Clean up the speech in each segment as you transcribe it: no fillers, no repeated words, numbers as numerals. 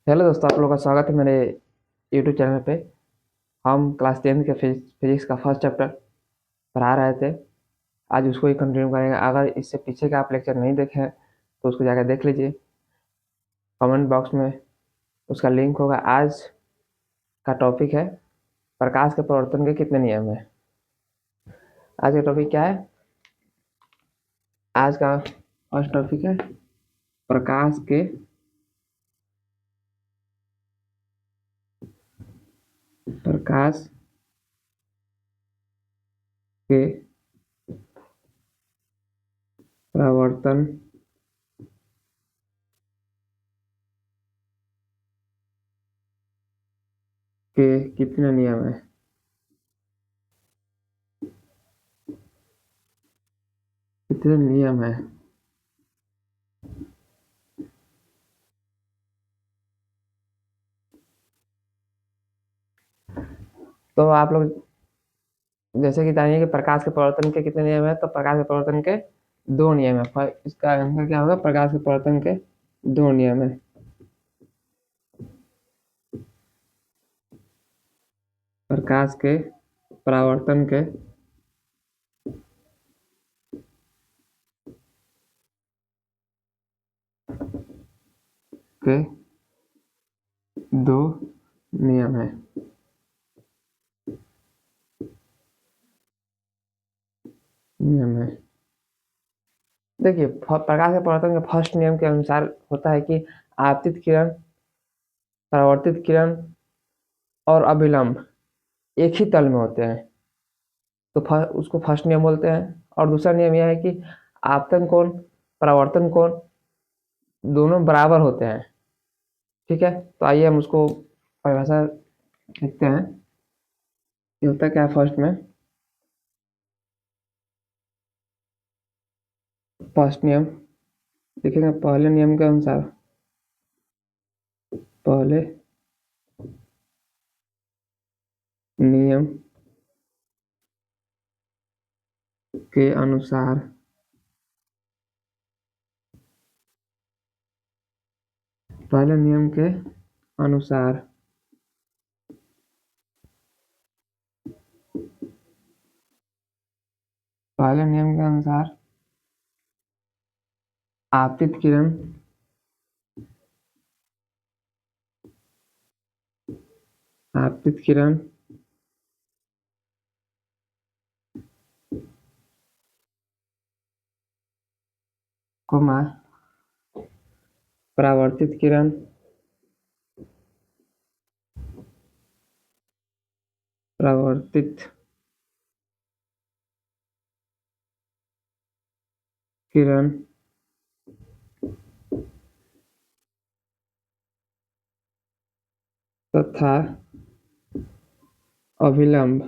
Hello दोस्तों, आप लोगों का स्वागत है मेरे यूट्यूब चैनल पे। हम क्लास 10 के फिजिक्स का फर्स्ट चैप्टर पढ़ा रहे थे। आज उसको ही कंटिन्यू करेंगे। अगर इससे पीछे का आप लेक्चर नहीं देखे हैं तो उसको जाकर देख लीजिए। कमेंट बॉक्स में उसका लिंक होगा। आज का टॉपिक है प्रकाश के प्रवर्तन के कितने नियम हैं। आज का टॉपिक क्या है? आज का फर्स्ट टॉपिक है प्रकाश के प्रकाश के प्रवर्तन के कितने नियम हैं। कितने नियम हैं। तो आप लोग जैसे कि जानिए कि प्रकाश के प्रवर्तन के कितने नियम है। तो प्रकाश के प्रवर्तन के दो नियम है। इसका आंसर क्या होगा? प्रकाश के प्रवर्तन के दो नियम है। प्रकाश के परावर्तन के दो नियम है। नियम है। देखिए, प्रकाश के परावर्तन के फर्स्ट नियम के अनुसार होता है कि आपतित किरण, परावर्तित किरण और अभिलंब एक ही तल में होते हैं। तो उसको फर्स्ट नियम बोलते हैं। और दूसरा नियम यह है कि आपतन कोण, परावर्तन कोण दोनों बराबर होते हैं। ठीक है, तो आइए हम उसको परिभाषा लिखते हैं। ये होता क्या है फर्स्ट में? फर्स्ट नियम लिखेंगे पहले नियम के अनुसार। पहले नियम के अनुसार पहले नियम के अनुसार पहले नियम के अनुसार आपतित किरण आपतित किरण कोमा परावर्तित किरण परावर्तित किरण तथा अभिलंब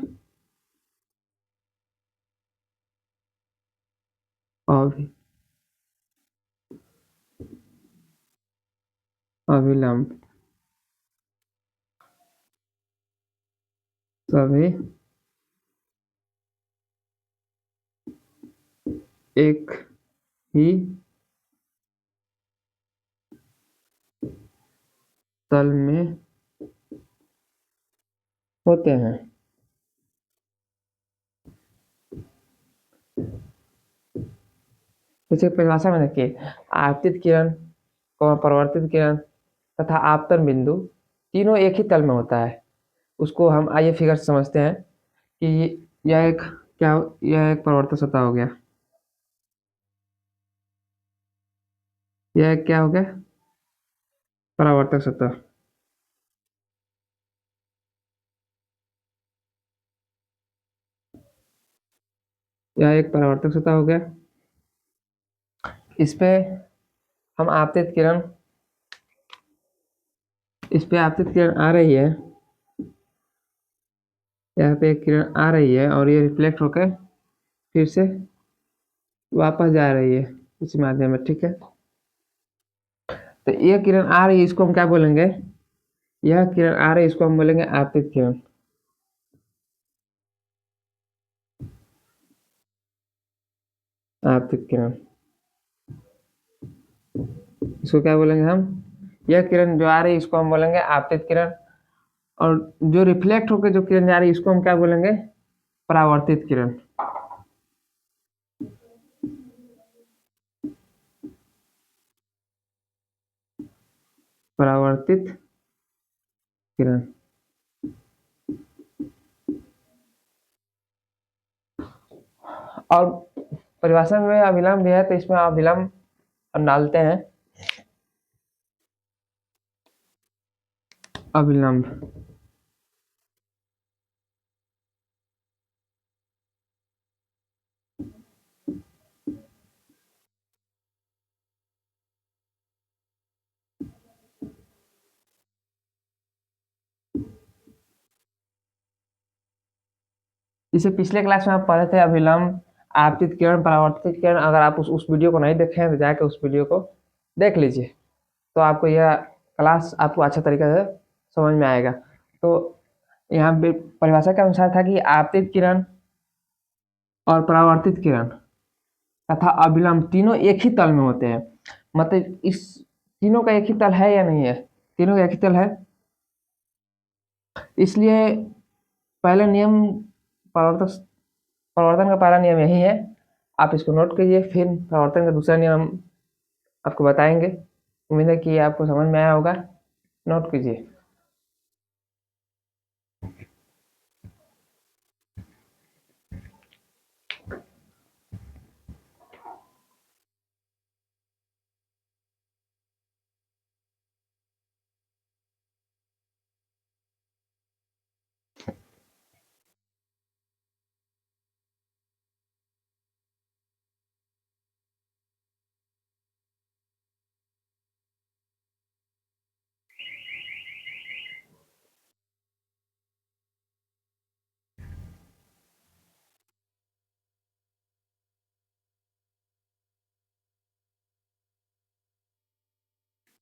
अभि अभिलंब सभी एक ही तल में होते हैं। जैसे परिभाषा में देखिए, आपतित किरण, परावर्तित किरण तथा आपतन बिंदु तीनों एक ही तल में होता है। उसको हम आइए फिगर से समझते हैं कि यह एक क्या, यह एक परावर्तक सतह हो गया। यह एक क्या हो गया? परावर्तक सतह। यह एक परावर्तक सतह हो गया। इस पे हम आपतित किरण, इस पे आपतित किरण आ रही है। यहाँ पे एक किरण आ रही है और ये रिफ्लेक्ट होकर फिर से वापस जा रही है इसी माध्यम में। ठीक है, तो ये किरण आ रही है, इसको हम क्या बोलेंगे? यह किरण आ रही है, इसको हम बोलेंगे आपतित किरण। आपतित किरण, इसको क्या बोलेंगे हम? यह किरण जो आ रही है इसको हम बोलेंगे आपतित किरण, और जो रिफ्लेक्ट होकर जो किरण जा रही है इसको हम क्या बोलेंगे, परावर्तित किरण। परावर्तित किरण। और परिभाषा में अभिलंब भी है, तो इसमें अभिलंब हम डालते हैं, अभिलंब। इसे पिछले क्लास में आप पढ़े थे, अभिलंब, आपतित किरण, परावर्तित किरण। अगर आप उस वीडियो को नहीं देखे हैं तो जाके उस वीडियो को देख लीजिए, तो आपको यह क्लास आपको अच्छा तरीके से समझ में आएगा। तो यहाँ पे परिभाषा के अनुसार था कि आपतित किरण और परावर्तित किरण तथा अभिलंब तीनों एक ही तल में होते हैं। मतलब इस तीनों का एक ही तल है या नहीं है, तीनों का एक ही तल है। इसलिए पहले नियम, परावर्तन परावर्तन का पहला नियम यही है, आप इसको नोट कीजिए। फिर परावर्तन का दूसरा नियम आपको बताएंगे। उम्मीद है कि आपको समझ में आया होगा। नोट कीजिए।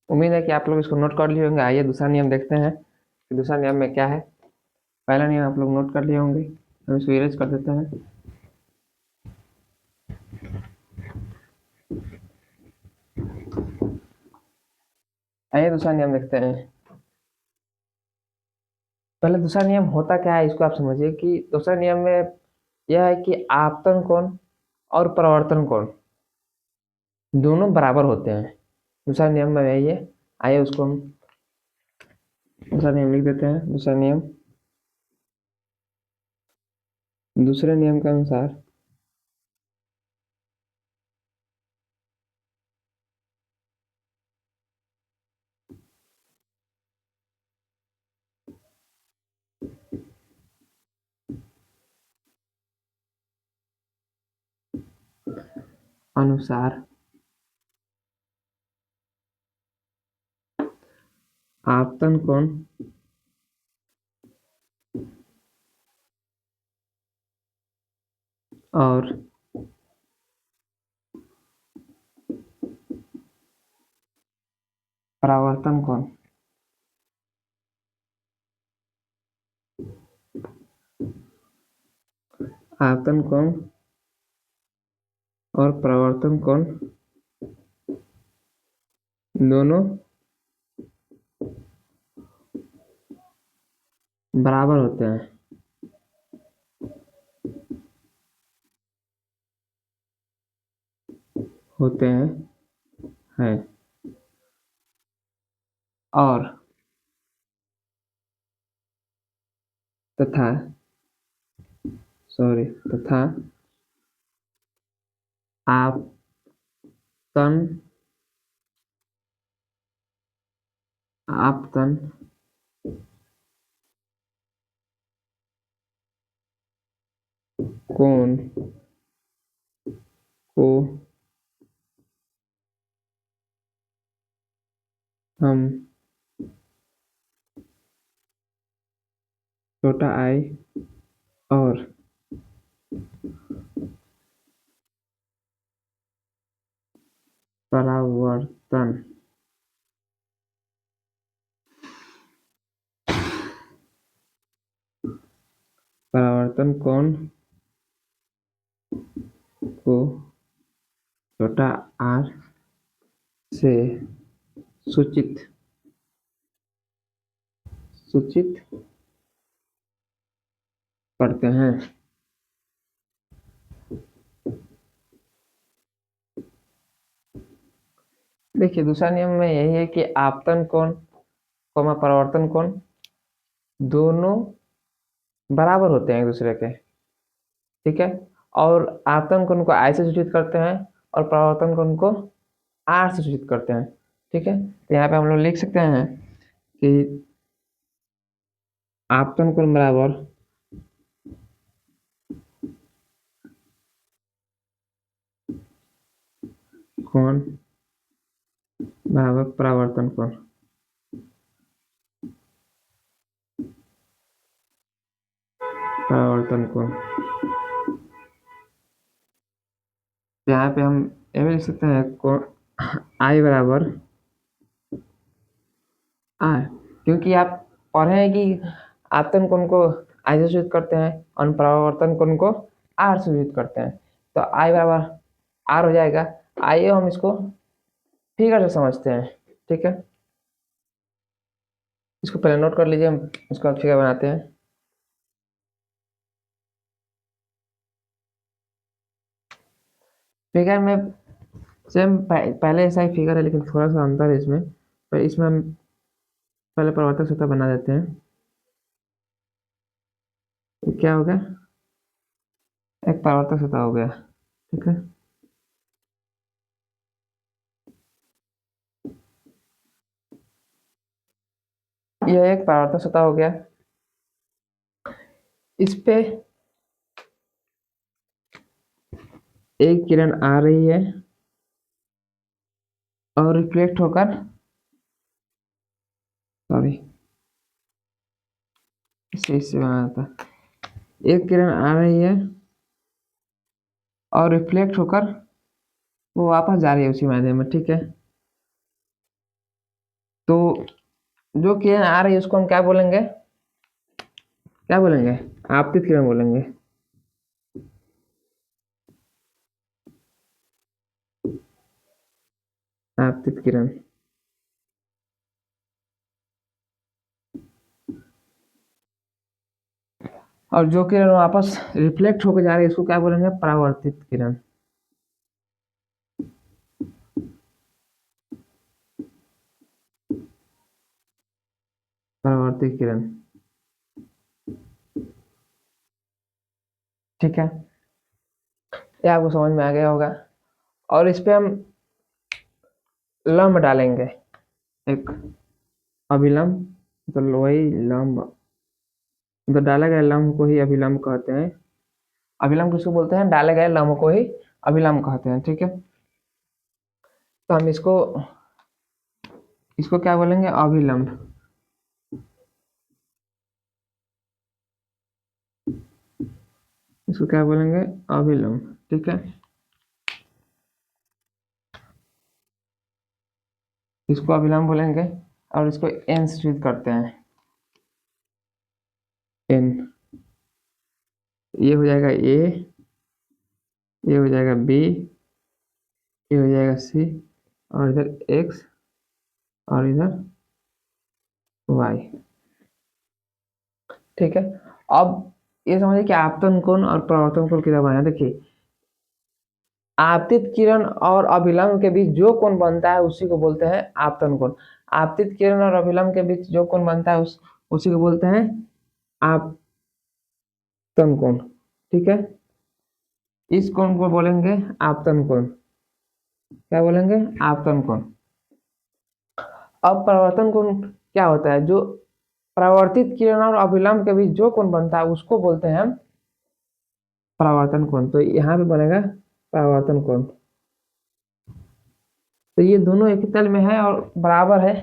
उम्मीद है कि आप लोग इसको नोट कर लिए होंगे। आइए दूसरा नियम देखते हैं कि दूसरा नियम में क्या है। पहला नियम आप लोग नोट कर लिए होंगे, हम इसको इरेज कर देते हैं। आइए दूसरा नियम देखते हैं। पहले दूसरा नियम होता क्या है इसको आप समझिए कि दूसरा नियम में यह है कि आपतन कोण और परावर्तन कोण दोनों बराबर होते हैं। दूसरा नियम में यही है। आइए उसको हम दूसरा नियम लिख देते हैं। दूसरे नियम के अनुसार अनुसार आपतन कोण और परावर्तन कोण आपतन कोण और परावर्तन कोण दोनों बराबर होते हैं। होते हैं और तथा तथा आपतन आपतन कोण को हम छोटा आई और परावर्तन परावर्तन कोण को छोटा आर से सूचित सूचित करते हैं। देखिए दूसरा नियम में यही है कि आपतन कोण कौमा परावर्तन कोण दोनों बराबर होते हैं एक दूसरे के, ठीक है। और आपतन कोण को आई से सूचित करते हैं और परावर्तन कोण को आर से सूचित करते हैं, ठीक है। तो यहाँ पे हम लोग लिख सकते हैं कि आपतन कोण बराबर कोण बराबर परावर्तन कोण। परावर्तन कोण यहाँ पे हम ये भी लिख सकते हैं कोण आई बराबर आर, क्योंकि आप पढ़े हैं कि आपतन कोण को आई से सूचित करते हैं और परावर्तन कोण को आर से सूचित करते हैं। तो आई बराबर आर हो जाएगा। आइए हम इसको फिगर से समझते हैं, ठीक है। इसको पहले नोट कर लीजिए, हम इसको अब फिगर बनाते हैं। फिगर में सेम पहले ऐसा ही फिगर है, लेकिन थोड़ा सा अंतर है इसमें। पर इसमें हम पहले परिवर्तक सतह बना देते हैं। ये क्या हो गया, एक परिवर्तक सतह हो गया, ठीक है। यह एक परिवर्तक सतह हो गया। इस पे एक किरण आ रही है और रिफ्लेक्ट होकर, सॉरी इसे इससे बनाया था, एक किरण आ रही है और रिफ्लेक्ट होकर वो वापस जा रही है उसी माध्यम में, ठीक है। तो जो किरण आ रही है उसको हम क्या बोलेंगे, क्या बोलेंगे, आपतित किरण बोलेंगे। आपतित किरण। और जो किरण वापस रिफ्लेक्ट होकर जा रही है इसको क्या बोलेंगे, परावर्तित किरण। परावर्तित किरण, ठीक है। ये आपको समझ में आ गया होगा। और इस पे हम लंब डालेंगे, एक अभिलंब, तो वही लंब, तो डाले गए लंब को ही अभिलंब कहते हैं। अभिलंब किसको बोलते हैं, डाले गए लंब को ही अभिलंब कहते हैं, ठीक है। तो हम इसको इसको क्या बोलेंगे, अभिलंब। इसको क्या बोलेंगे, अभिलंब, ठीक है। इसको अभिलंब बोलेंगे और इसको एन से सूचित करते हैं, एन। ये हो जाएगा ए, ये हो जाएगा बी, ये हो जाएगा सी, और इधर एक्स और इधर वाई, ठीक है। अब ये समझिए कि आपतन कोण और परावर्तन कोण किधर बना है। देखिए आपतित किरण और अभिलंब के बीच जो कोण बनता है उसी को बोलते हैं आपतन कोण। आपतित किरण और अभिलंब के बीच जो कोण बनता है उसी को बोलते हैं आपतन कोण, ठीक है। इस कोण को बोलेंगे आपतन कोण, क्या बोलेंगे, आपतन कोण। अब परावर्तन कोण क्या होता है, जो परावर्तित किरण और अभिलंब के बीच जो कोण बनता है उसको बोलते हैं हम परावर्तन कोण। तो यहाँ पे बनेगा परावर्तन कोण। तो ये दोनों एक ही तल में है और बराबर है।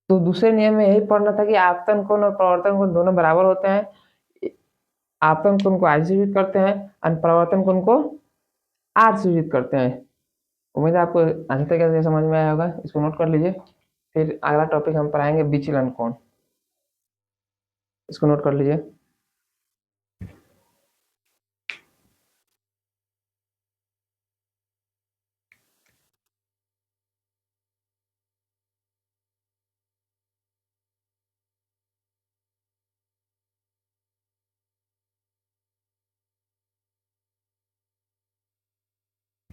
तो दूसरे नियम में यही पढ़ना था कि आपतन कोण और परावर्तन कोण दोनों बराबर होते हैं। आपतन कोण को आई से सूचित करते हैं और परावर्तन कोण को आर से सूचित करते हैं। उम्मीद है आपको अच्छी तरीके से समझ में आया होगा। इसको नोट कर लीजिए। फिर अगला टॉपिक हम पढ़ाएंगे विचलन कोण। इसको नोट कर लीजिए।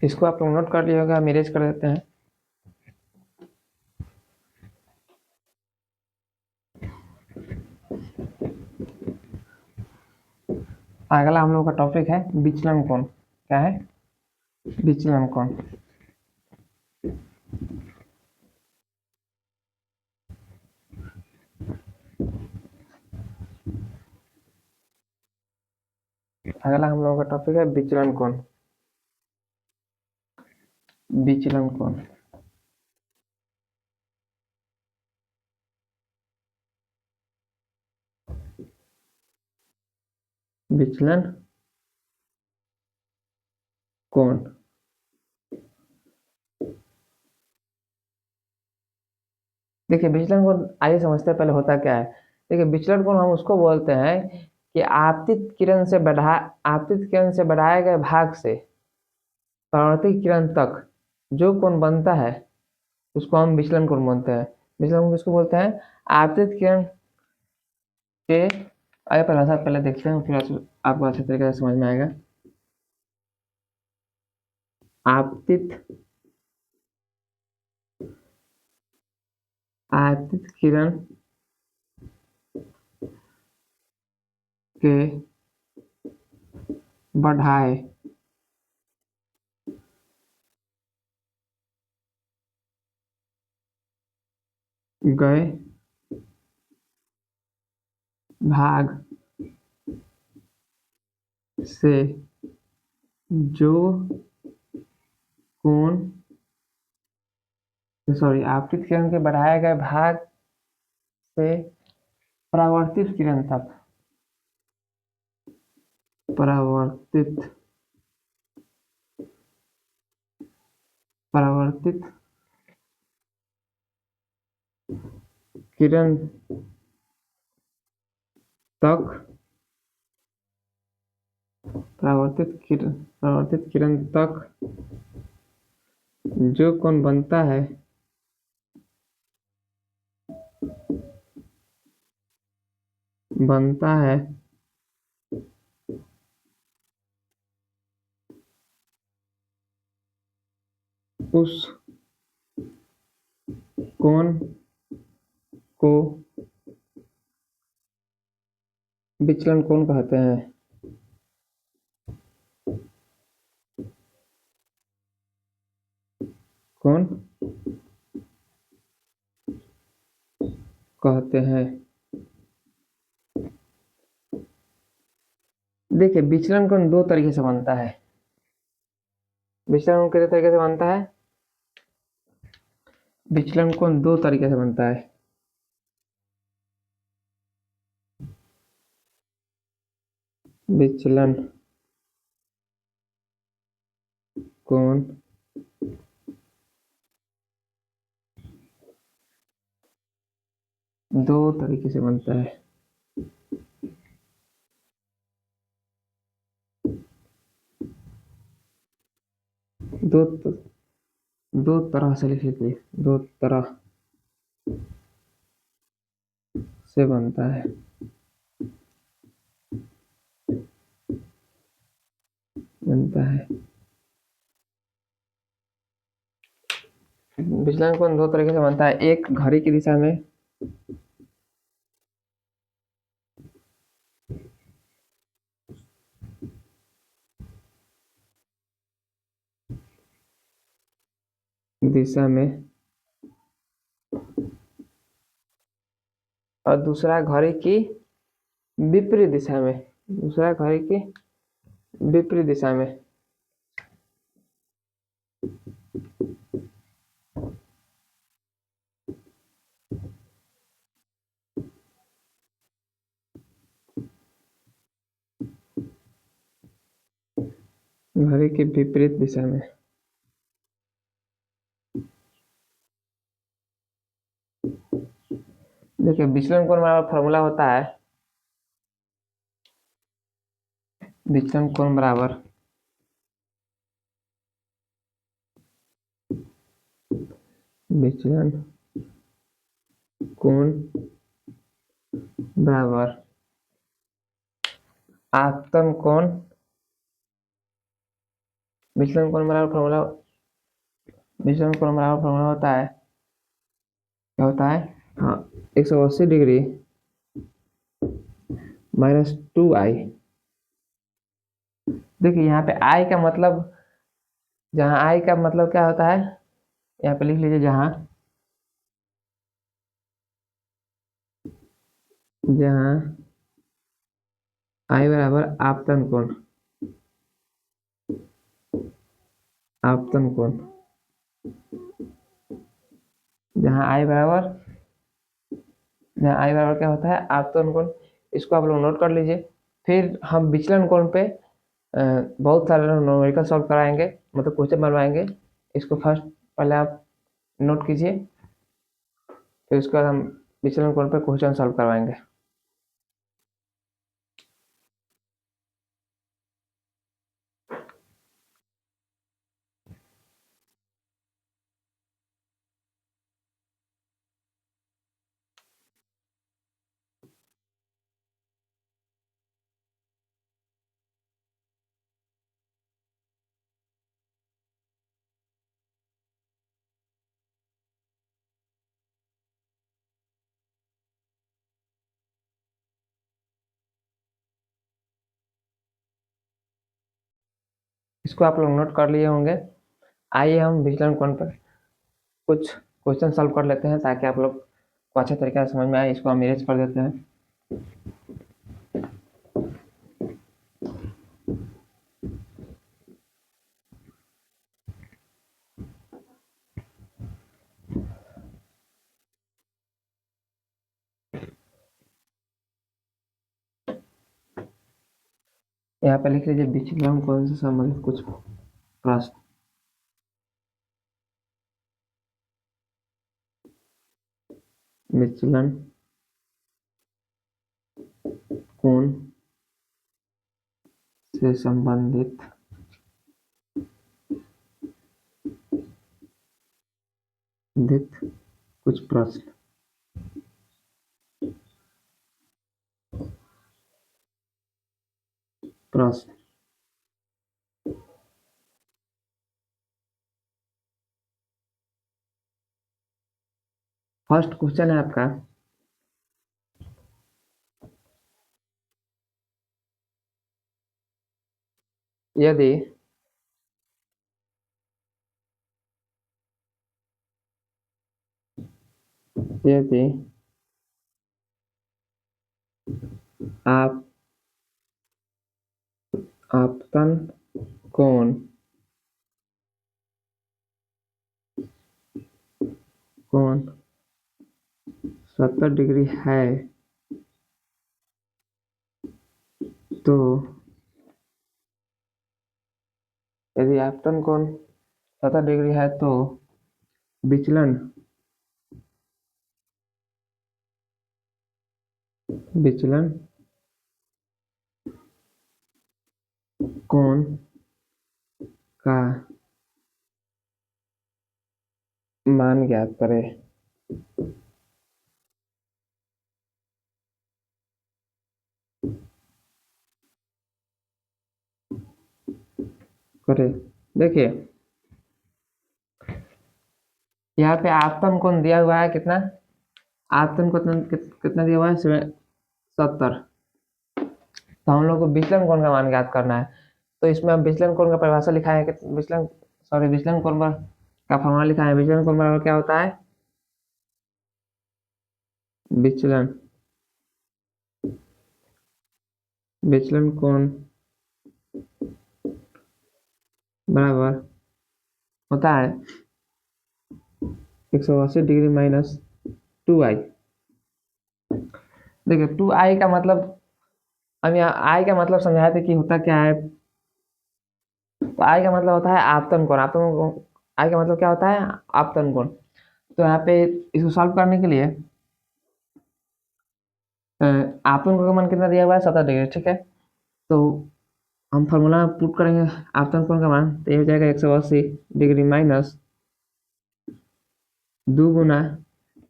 इसको आप लोग नोट कर लिए होगा, हम इरेज कर देते हैं। अगला हम लोग का टॉपिक है विचलन कोण। क्या है? विचलन कोण। अगला हम लोगों का टॉपिक है विचलन कोण। विचलन कोण। विचलन कोण। देखिए विचलन कोण आइए समझते हैं पहले होता क्या है। देखिए विचलन कोण हम उसको बोलते हैं कि आपतित किरण से बढ़ाए गए भाग से परावर्तित किरण तक जो कोण बनता है उसको हम विचलन कोण बोलते हैं। विचलन कोण किसको बोलते हैं? आपतित किरण के आइए परिभाषा पहले देखते हैं, फिर आपको अच्छे तरीके से समझ में आएगा। आपतित आपतित किरण के बढ़ाए गए भाग से जो कोण आपतित किरण के बढ़ाए गए भाग से परावर्तित किरण तक परावर्तित परावर्तित किरण तक परावर्तित किरण तक जो कोण बनता है उस कोण को विचलन कोण कहते हैं। कोण कहते हैं। देखिए विचलन कोण दो तरीके से बनता है। विचलन कोण कितने तरीके से बनता है? विचलन कोण दो तरीके से बनता है। विचलन कोण दो तरीके से बनता है। दो दो तरह से लिख लीजिए, दो तरह से बनता है। विचलन कोण दो तरीके से बनता है, एक घड़ी की दिशा में और दूसरा घड़ी की विपरीत दिशा में। दूसरा घड़ी की विपरीत दिशा में। घड़ी की विपरीत दिशा में। देखिए विचलन कोण बराबर फॉर्मूला होता है, विचलन कोण बराबर विचलन कोण बराबर आपतन कोण विचलन कोण बराबर फॉर्मूला, विचलन कोण बराबर फॉर्मूला होता है, क्या होता है, हाँ 180 डिग्री -2i। देखिए यहाँ पे i का मतलब, जहाँ i का मतलब क्या होता है, यहाँ पे लिख लीजिए, जहाँ जहाँ i बराबर आपतन कोण, आपतन कोण, जहाँ i बराबर, जहाँ i बराबर क्या होता है, आपतन कोण, इसको आप लोग नोट कर लीजिए। फिर हम विचलन कोण पे बहुत सारे न्यूमेरिकल सॉल्व कराएंगे, मतलब क्वेश्चन बनवाएंगे। इसको फर्स्ट पहले आप नोट कीजिए, फिर उसके बाद हम विचलन कोण पे क्वेश्चन सॉल्व करवाएंगे। इसको आप लोग नोट कर लिए होंगे। आइए हम विचलन कोण पर कुछ क्वेश्चन सॉल्व कर लेते हैं, ताकि आप लोग को अच्छे तरीके से समझ में आए। इसको हम इरेज कर देते हैं। यहाँ पे लिख लीजिए विचलन कोण से संबंधित कुछ प्रश्न। विचलन कोण से संबंधित कुछ प्रश्न। फर्स्ट क्वेश्चन है आपका, यदि यदि आप आपतन कोण 70 डिग्री है, तो यदि आपतन कोण 70 डिग्री है तो विचलन विचलन कोण का मान ज्ञात करें। देखिए यहाँ पे आपतन कोण दिया हुआ है कितना, आपतन कोण कितना दिया हुआ है 70। तो हम लोग को विचलन कोण का मान ज्ञात करना है। तो इसमें हम विचलन कोण का परिभाषा लिखा है कि विचलन कोण का फॉर्मूला लिखा है। विचलन कोण बराबर क्या होता है, विचलन विचलन कोण बराबर होता है 180 डिग्री -2i। देखिए 2i का मतलब, हम यहाँ i का मतलब समझाए थे कि होता क्या है। तो i का मतलब होता है आपतन कोण। i का मतलब क्या होता है, आपतन कोण। तो यहाँ पे इसको सॉल्व करने के लिए आपतन कोण का मान कितना दिया हुआ है, 70 डिग्री, ठीक है। तो हम फार्मूला पुट करेंगे आपतन कोण का मान, तो ये हो जाएगा 180 डिग्री माइनस 2 गुना,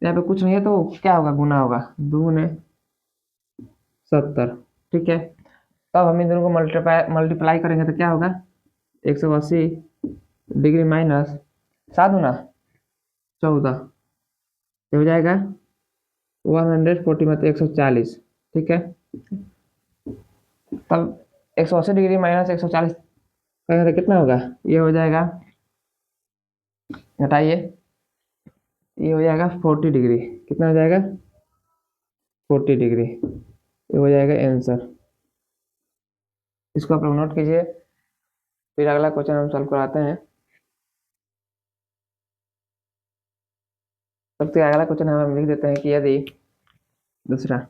यहाँ पे कुछ नहीं है तो क्या होगा, गुना होगा, 2 गुने 70, ठीक है। तब हम इन दोनों को मल्टीप्लाई करेंगे तो क्या होगा, 180 डिग्री माइनस 7 × 14, ये हो जाएगा 140 मतलब 140। ठीक है, तब 180 डिग्री माइनस 140 करेंगे तो कितना होगा, ये हो जाएगा, घटाइए, ये हो जाएगा 40 डिग्री। कितना हो जाएगा, 40 डिग्री, ये हो जाएगा आंसर। इसको आप लोग नोट कीजिए, फिर अगला क्वेश्चन हम सॉल्व कराते हैं। सबसे अगला क्वेश्चन हम लिख देते हैं कि यदि दूसरा,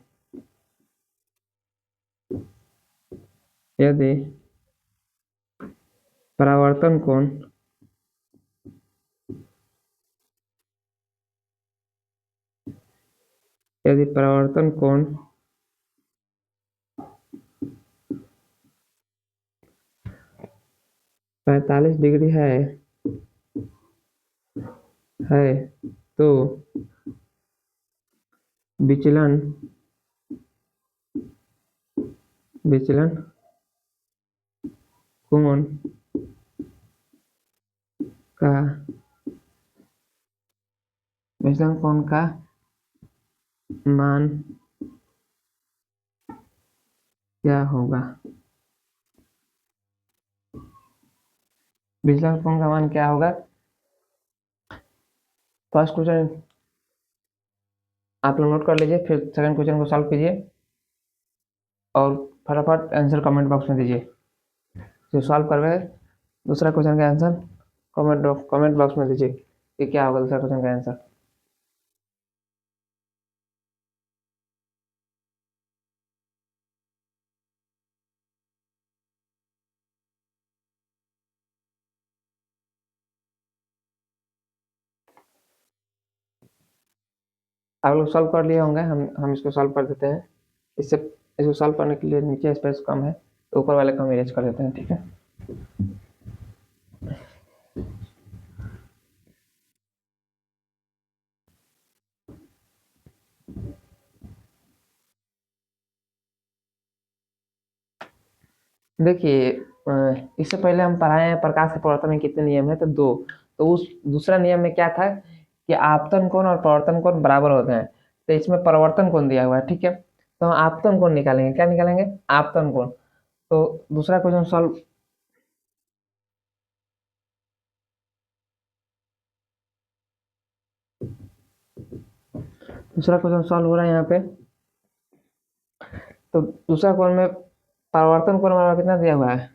यदि परावर्तन कोण यदि परावर्तन कोण 45 डिग्री है तो विचलन कोण का विचलन कोण का मान क्या होगा। विचलन कोण का मान क्या होगा। फर्स्ट क्वेश्चन आप लोग नोट कर लीजिए, फिर सेकंड क्वेश्चन को सॉल्व कीजिए और फटाफट आंसर कमेंट बॉक्स में दीजिए। जो सॉल्व करवे दूसरा क्वेश्चन का आंसर कमेंट बॉक्स में दीजिए कि क्या होगा दूसरा क्वेश्चन का आंसर। आप लोग सॉल्व कर लिए होंगे, हम इसको सॉल्व कर देते हैं। इसको सॉल्व करने के लिए नीचे स्पेस कम है तो ऊपर वाले को हम इरेज कर देते हैं। ठीक है, देखिए इससे पहले हम पढ़ाए हैं प्रकाश के परावर्तन में कितने नियम है, तो 2। तो उस दूसरा नियम में क्या था कि आपतन कोण और परावर्तन कोण बराबर होते हैं, तो इसमें परावर्तन कोण दिया हुआ है। ठीक है, तो हम आपतन कोण निकालेंगे। क्या निकालेंगे, आपतन कोण। तो दूसरा क्वेश्चन सॉल्व, हो रहा है यहाँ पे। तो दूसरा कोण में परावर्तन कोण हमारा कितना दिया हुआ है,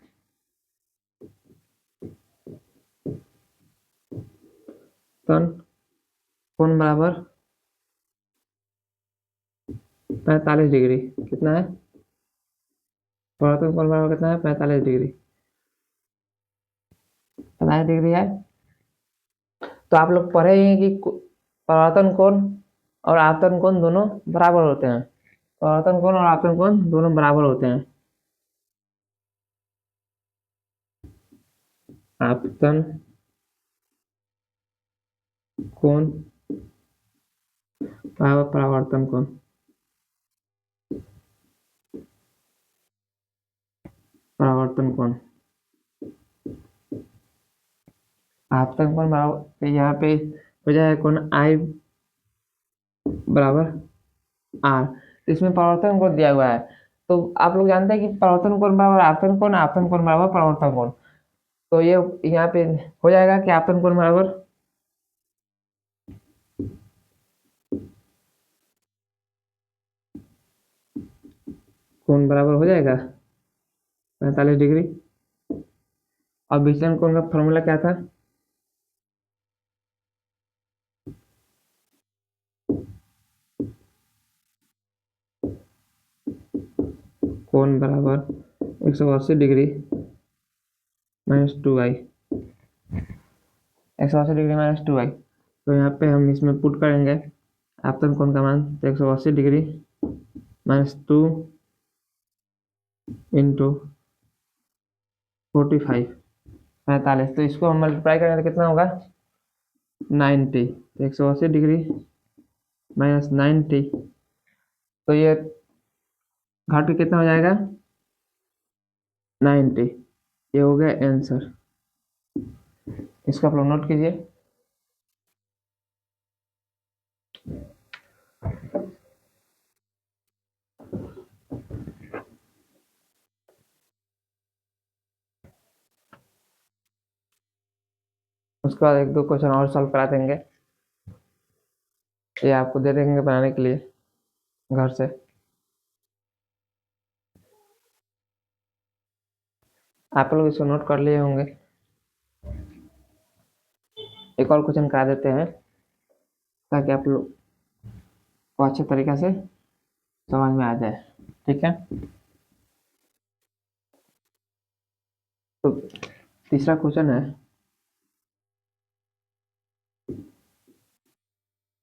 तन कोण बराबर 45 डिग्री। कितना है, परावर्तन कोण बराबर कितना है, 45 डिग्री। 45 डिग्री है। तो आप लोग पढ़े हैं कि परावर्तन कोण और आपतन कोण दोनों बराबर होते हैं। परावर्तन कोण और आपतन कोण दोनों बराबर होते हैं। आपतन कोण बराबर परावर्तन कोण। परावर्तन कोण, आपतन कोण बराबर, यहाँ पे हो जाएगा कोण आई बराबर आर। तो इसमें परावर्तन कोण दिया हुआ है, तो आप लोग जानते हैं कि परावर्तन कोण बराबर आपतन कोण, आपतन कोण बराबर परावर्तन कोण। तो ये यहाँ पे हो जाएगा कि आपतन कोण बराबर कोण बराबर हो जाएगा 45 डिग्री। और विचलन कोण का फॉर्मूला क्या था, कोण बराबर 180 degree minus 2i। 180 degree minus 2i। तो यहाँ पे हम इसमें पुट करेंगे आपतन कोण का मान, तो 180 डिग्री माइनस 2 इंटू 45 45। तो इसको हम मल्टीप्लाई करेंगे तो कितना होगा 90। तो 180 डिग्री माइनस 90, तो ये घाट के कितना हो जाएगा 90। ये हो गया आंसर। इसको आप लोग नोट कीजिए। उसके बाद एक दो क्वेश्चन और सॉल्व करा देंगे, ये आपको दे देंगे बनाने के लिए घर से। आप लोग इसको नोट कर लिए होंगे। एक और क्वेश्चन करा देते हैं ताकि आप लोग को अच्छे तरीके से समझ में आ जाए, ठीक है। तो तीसरा क्वेश्चन है,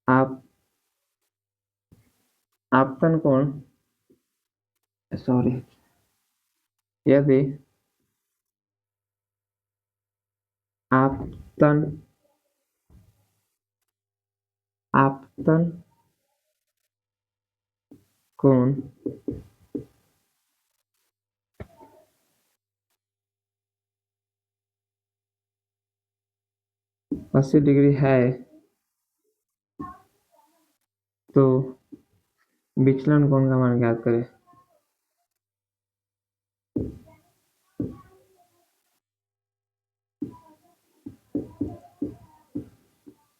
आप आपतन कोण, सॉरी, यदि आपतन आपतन कोण 80 डिग्री है तो विचलन कोण का मान ज्ञात करें।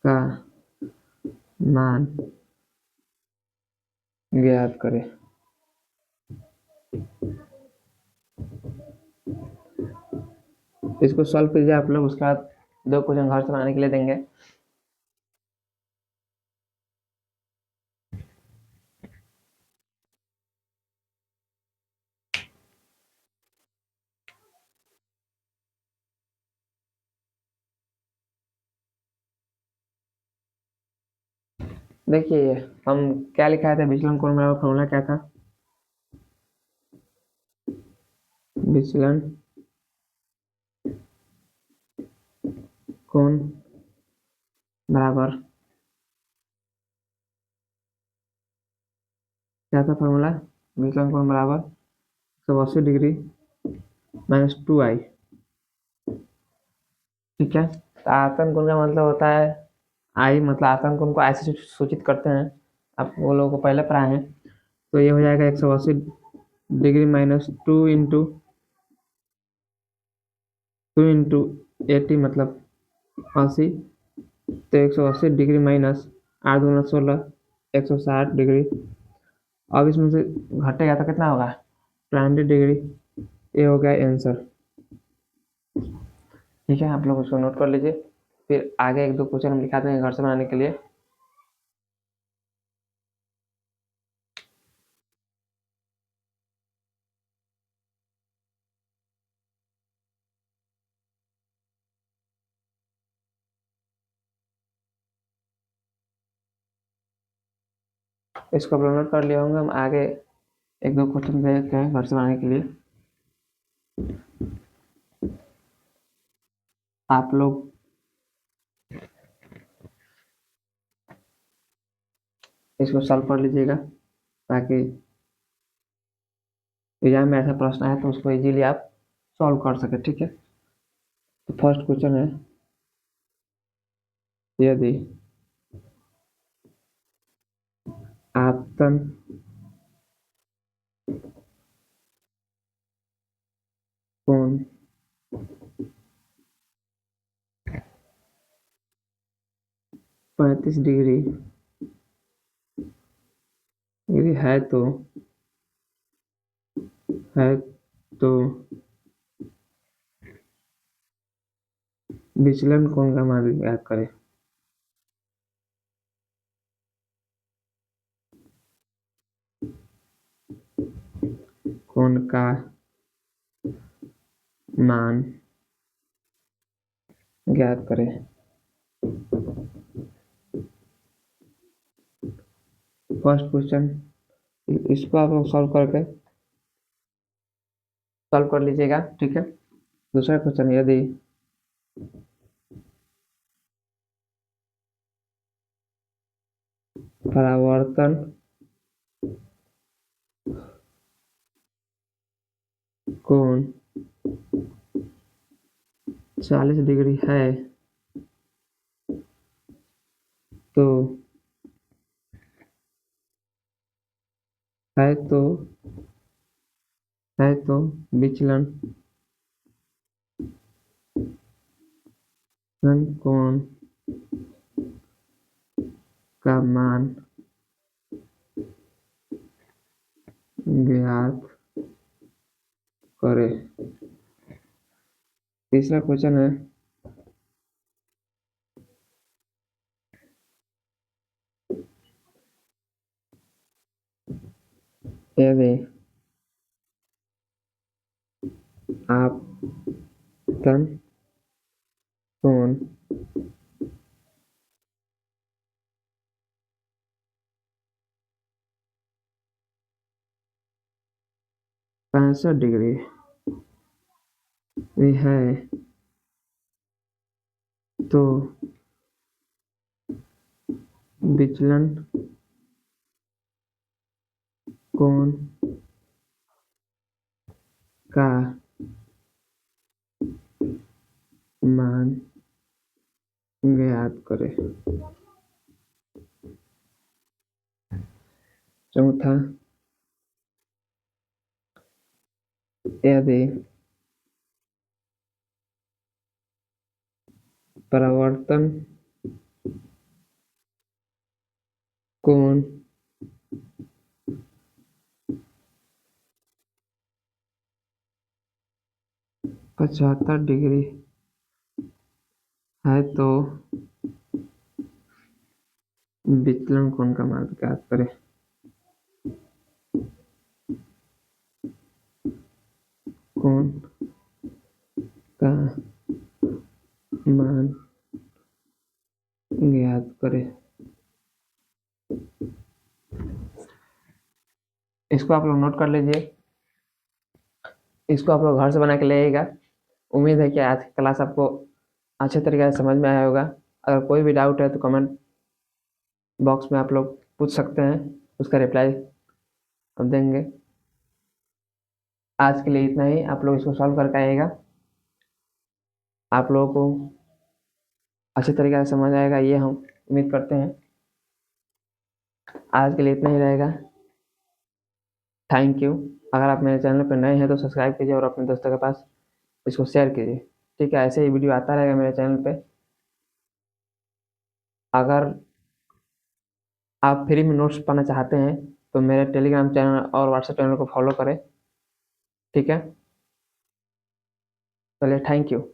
का मान ज्ञात करें। इसको सॉल्व कीजिए आप लोग, उसके बाद दो क्वेश्चन घर से बनाने के लिए देंगे। देखिए हम क्या लिखा था, विचलन कोण बराबर फॉर्मूला क्या था, विचलन कोण बराबर क्या था फॉर्मूला, विचलन कोण बराबर 180 डिग्री माइनस 2i, ठीक है। तो आयतन कोण का मतलब होता है आई, मतलब आयतन कोण को ऐसे सूचित करते हैं, आप वो लोगों को पहले पढ़ाए हैं। तो ये हो जाएगा 180 डिग्री माइनस 2 इंटू 80 मतलब 80, तो 180 डिग्री माइनस 8 दूना 16, 160 डिग्री। अब इसमें से घटेगा तो कितना होगा, 20 डिग्री। ये हो गया आंसर, ठीक है। आप लोग उसको नोट कर लीजिए, फिर आगे एक दो क्वेश्चन हम लिखा देंगे घर से बनाने के लिए। इसको आप लोग नोट कर लिए होंगे, हम आगे एक दो क्वेश्चन देखते हैं घर से बनाने के लिए। आप लोग इसको सॉल्व कर लीजिएगा ताकि एग्जाम में ऐसा प्रश्न आए तो उसको इजीली आप सॉल्व कर सके, ठीक है। तो फर्स्ट क्वेश्चन है, यदि आपतन कोण 35 डिग्री डिग्री है तो विचलन कोण का मान ज्ञात करें। कोण का मान ज्ञात करें। फर्स्ट क्वेश्चन, इसको आप लोग सॉल्व कर लीजिएगा, ठीक है। दूसरा क्वेश्चन, यदि परावर्तन कोण 40 डिग्री है तो है तो है तो विचलन कोण का मान ज्ञात करें। तीसरा क्वेश्चन है, यदि आपतन कोण 65 डिग्री है तो विचलन कोण का मान ज्ञात करें। चौथा, यदि परावर्तन कोण 75 डिग्री है तो विचलन कोण का मान ज्ञात करें। कोण का मान ज्ञात करें। इसको आप लोग नोट कर लीजिए, इसको आप लोग घर से बना के ले आइएगा। उम्मीद है कि आज की क्लास आपको अच्छे तरीके से समझ में आया होगा। अगर कोई भी डाउट है तो कमेंट बॉक्स में आप लोग पूछ सकते हैं, उसका रिप्लाई हम देंगे। आज के लिए इतना ही, आप लोग इसको सॉल्व करके आइएगा। आप लोगों को अच्छे तरीके से समझ आएगा, ये हम उम्मीद करते हैं। आज के लिए इतना ही रहेगा। Thank you. अगर आप मेरे चैनल पर नए हैं तो सब्सक्राइब कीजिए और अपने दोस्तों के पास इसको शेयर कीजिए। ठीक है, ऐसे ही वीडियो आता रहेगा मेरे चैनल पे। अगर आप फ्री में नोट्स पाना चाहते हैं तो मेरे टेलीग्राम चैनल और व्हाट्सएप चैनल को फॉलो करें। ठीक है, चलिए, थैंक यू।